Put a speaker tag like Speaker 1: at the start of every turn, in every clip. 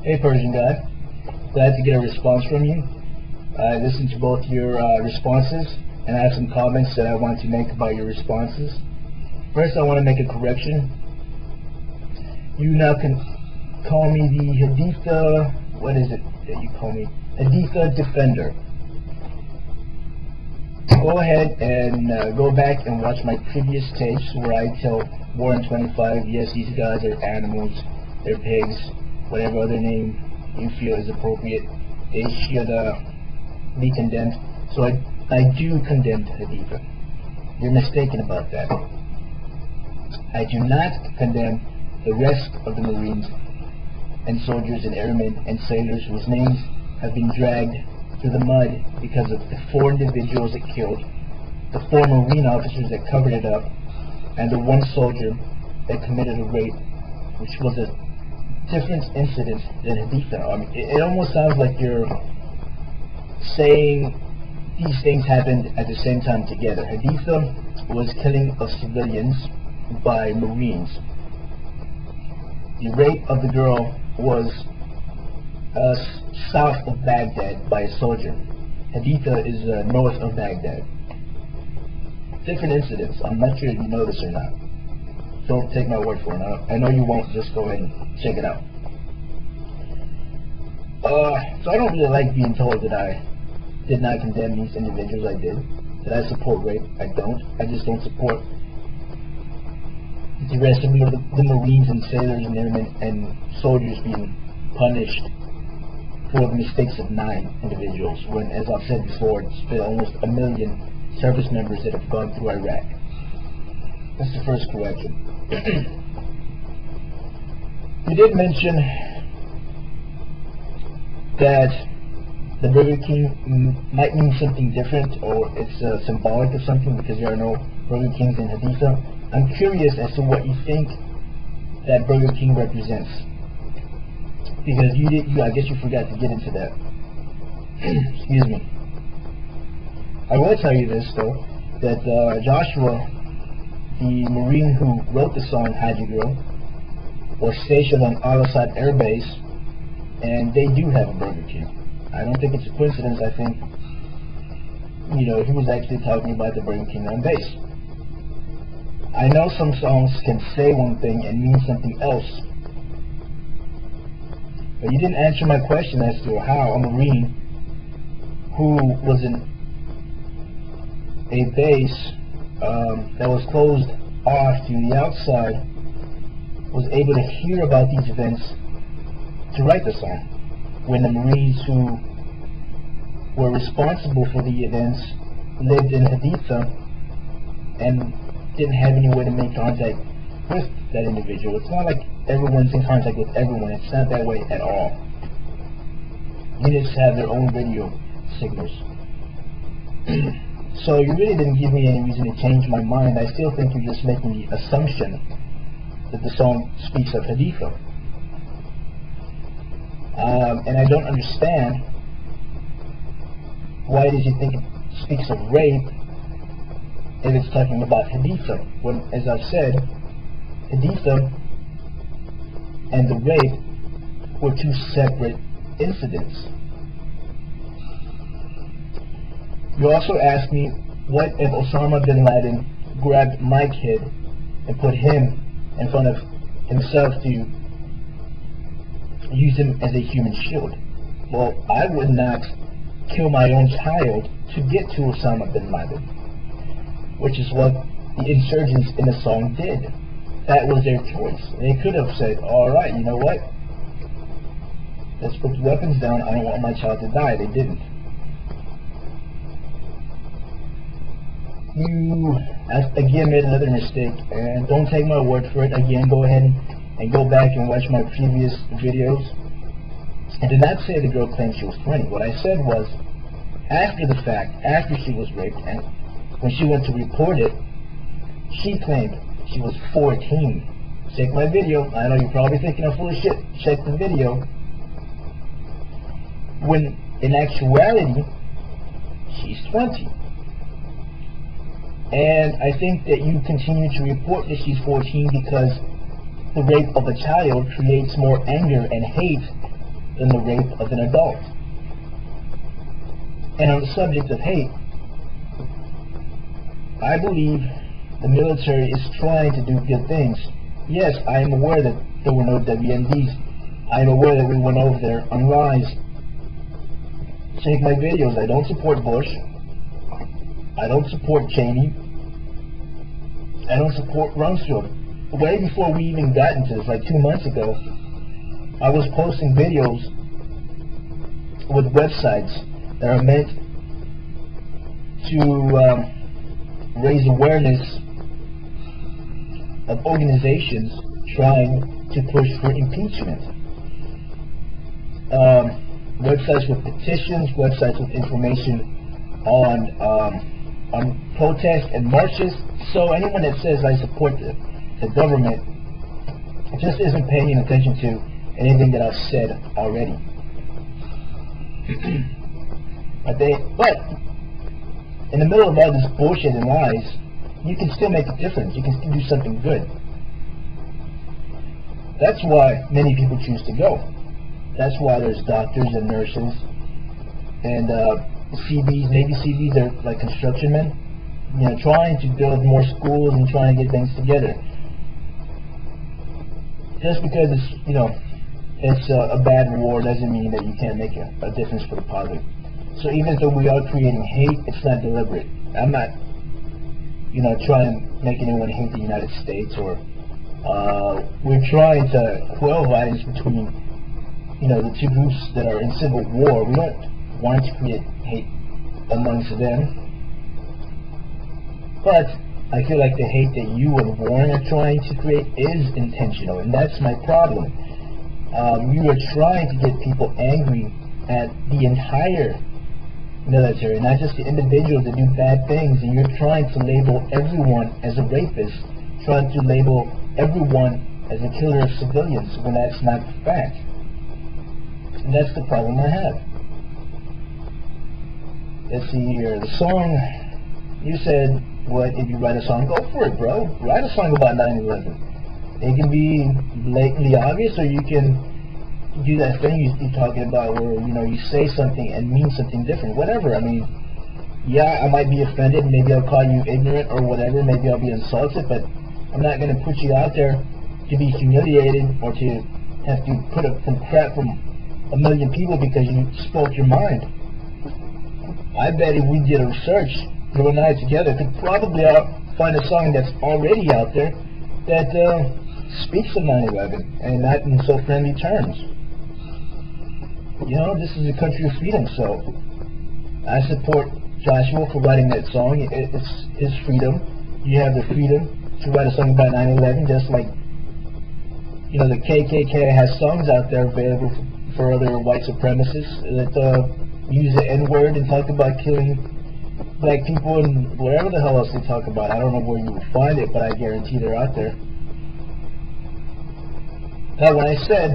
Speaker 1: Hey Persian guy, glad to get a response from you. I listened to both your responses, and I have some comments that I want to make about your responses. First, I want to make a correction. You now can call me the Haditha, what is it that you call me? Haditha Defender. Go ahead and go back and watch my previous tapes where I tell Warren 25, yes, these guys are animals, they're pigs, whatever other name you feel is appropriate, they should be condemned. So I do condemn Haditha. You're mistaken about that. I do not condemn the rest of the Marines and soldiers and airmen and sailors whose names have been dragged through the mud because of the 4 individuals it killed, the 4 Marine officers that covered it up, and the 1 soldier that committed a rape, which was a different incident than Haditha. I mean, it almost sounds like you're saying these things happened at the same time together. Haditha was killing of civilians by Marines. The rape of the girl was south of Baghdad by a soldier. Haditha is north of Baghdad. Different incidents. I'm not sure if you know this or not. Don't take my word for it. I know you won't. Just go ahead and check it out. So I don't really like being told that I did not condemn these individuals. I did. Did I support rape? I don't. I just don't support the rest of the Marines and sailors and airmen and soldiers being punished for the mistakes of 9 individuals, when, as I've said before, it's been almost 1 million service members that have gone through Iraq. That's the first correction. You did mention that the Burger King might mean something different, or it's symbolic of something because there are no Burger Kings in Haditha. I'm curious as to what you think that Burger King represents, because I guess you forgot to get into that. Excuse me. I will tell you this though, that Joshua, the Marine who wrote the song Haji Girl, was stationed on Al-Assad Air Base, and they do have a Burger King. I don't think it's a coincidence. I think, he was actually talking about the Burger King on base. I know some songs can say one thing and mean something else, but you didn't answer my question as to how a Marine who was in a base that was closed off to the outside was able to hear about these events to write the song, when the Marines who were responsible for the events lived in Haditha and didn't have any way to make contact with that individual. It's not like everyone's in contact with everyone. It's not that way at all. Units have their own radio signals. So you really didn't give me any reason to change my mind. I still think you're just making the assumption that the song speaks of Haditha. And I don't understand why does you think it speaks of rape if it's talking about Haditha, when, as I've said, Haditha and the rape were 2 separate incidents. You also asked me, what if Osama bin Laden grabbed my kid and put him in front of himself to use him as a human shield? Well, I would not kill my own child to get to Osama bin Laden, which is what the insurgents in the song did. That was their choice. They could have said, alright, you know what? Let's put the weapons down. I don't want my child to die. They didn't. You, again, made another mistake, and don't take my word for it. Again, go ahead and go back and watch my previous videos. I did not say the girl claimed she was 20. What I said was, after the fact, after she was raped, and when she went to report it, she claimed she was 14. Check my video. I know you're probably thinking I'm full of shit. Check the video. When in actuality, she's 20. And I think that you continue to report that she's 14 because the rape of a child creates more anger and hate than the rape of an adult. And on the subject of hate, I believe the military is trying to do good things. Yes, I am aware that there were no WMDs. I am aware that we went over there on lies. Check my videos. I don't support Bush. I don't support Cheney. I don't support Rumsfeld. Way before we even got into this, like 2 months ago, I was posting videos with websites that are meant to raise awareness of organizations trying to push for impeachment. Websites with petitions, websites with information on protests and marches. So anyone that says I support the government just isn't paying attention to anything that I've said already. But in the middle of all this bullshit and lies, you can still make a difference. You can still do something good. That's why many people choose to go. That's why there's doctors and nurses and CBs, Navy CBs, they're like construction men, you know, trying to build more schools and trying to get things together. Just because it's, you know, it's a bad war doesn't mean that you can't make a difference for the positive. So even though we are creating hate, it's not deliberate. I'm not, you know, trying to make anyone hate the United States, or we're trying to quell violence between, you know, the two groups that are in civil war. We don't want to create hate amongst them. But I feel like the hate that you and Warren are trying to create is intentional, and that's my problem. You are trying to get people angry at the entire military, not just the individuals that do bad things, and you're trying to label everyone as a rapist, trying to label everyone as a killer of civilians, when that's not the fact. And that's the problem I have. Let's see here, the song, you said, what, if you write a song, go for it, bro. Write a song about 9/11. It can be blatantly obvious, or you can do that thing you're talking about where, you know, you say something and mean something different. Whatever, I mean, yeah, I might be offended, maybe I'll call you ignorant or whatever, maybe I'll be insulted, but I'm not going to put you out there to be humiliated or to have to put up some crap from a million people because you spoke your mind. I bet if we did a research, you and I together could probably find a song that's already out there that speaks of 9/11 and not in so friendly terms. You know, this is a country of freedom, so I support Joshua for writing that song. It's his freedom. You have the freedom to write a song about 9/11, just like, you know, the KKK has songs out there available for other white supremacists that use the N-word and talk about killing black people and whatever the hell else they talk about. I don't know where you will find it, but I guarantee they're out there. Now, when I said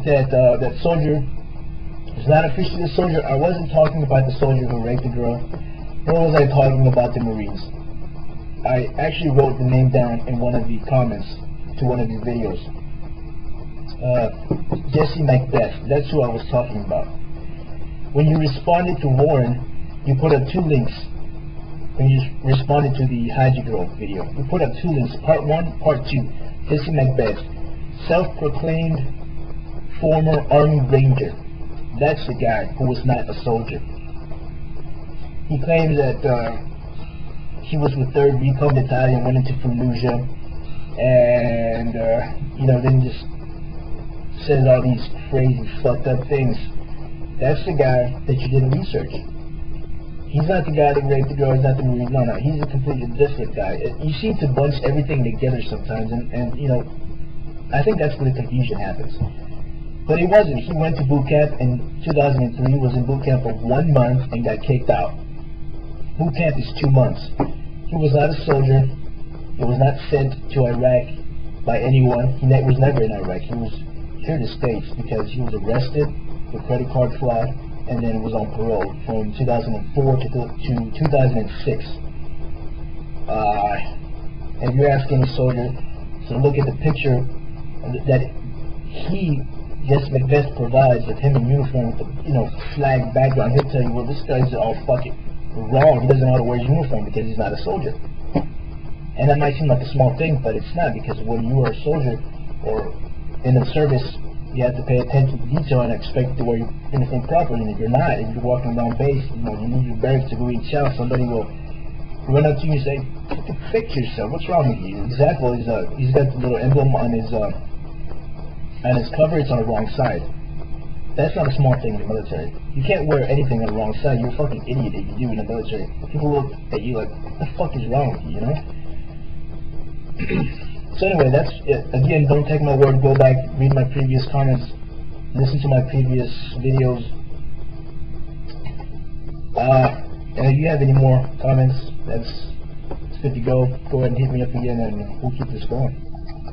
Speaker 1: that that soldier is not officially a soldier, I wasn't talking about the soldier who raped the girl, nor was I talking about the Marines. I actually wrote the name down in one of the comments to one of your videos. Jesse Macbeth, that's who I was talking about. When you responded to Warren, you put up 2 links. When you responded to the Haji Girl video, you put up 2 links, part 1, part 2. Jesse Macbeth, self-proclaimed former Army Ranger. That's the guy who was not a soldier. He claims that he was with 3rd Recon Battalion, went into Fallujah, and you know, then just says all these crazy, fucked up things. That's the guy that you didn't research. He's not the guy that raped the girl, he's not the Marine, no, he's a completely different guy. You seem to bunch everything together sometimes, and you know, I think that's where the confusion happens. But he wasn't. He went to boot camp in 2003, was in boot camp for 1 month, and got kicked out. Boot camp is 2 months. He was not a soldier. He was not sent to Iraq by anyone. He was never in Iraq. He was here to the States because he was arrested for credit card fraud, and then was on parole from 2004 to 2006. And if you ask any soldier to look at the picture that he Jesse McVest provides with him in uniform with the, you know, flag background, he'll tell you, well, this guy's all fucking wrong. He doesn't know how to wear his uniform because he's not a soldier. And that might seem like a small thing, but it's not, because when you are a soldier or in the service, you have to pay attention to detail and expect to wear your uniform properly. And if you're not, if you're walking down base, you know, you leave your barracks to go eat chow, somebody will run up to you and say, "Fucking fix yourself. What's wrong with you?" Example is he's got the little emblem on his cover. It's on the wrong side. That's not a small thing in the military. You can't wear anything on the wrong side. You're a fucking idiot if you do in the military. People look at you like, "What the fuck is wrong with you?" You know. So anyway, that's it. Again, don't take my word. Go back, read my previous comments, listen to my previous videos. And if you have any more comments, that's good to go. Go ahead and hit me up again, and we'll keep this going.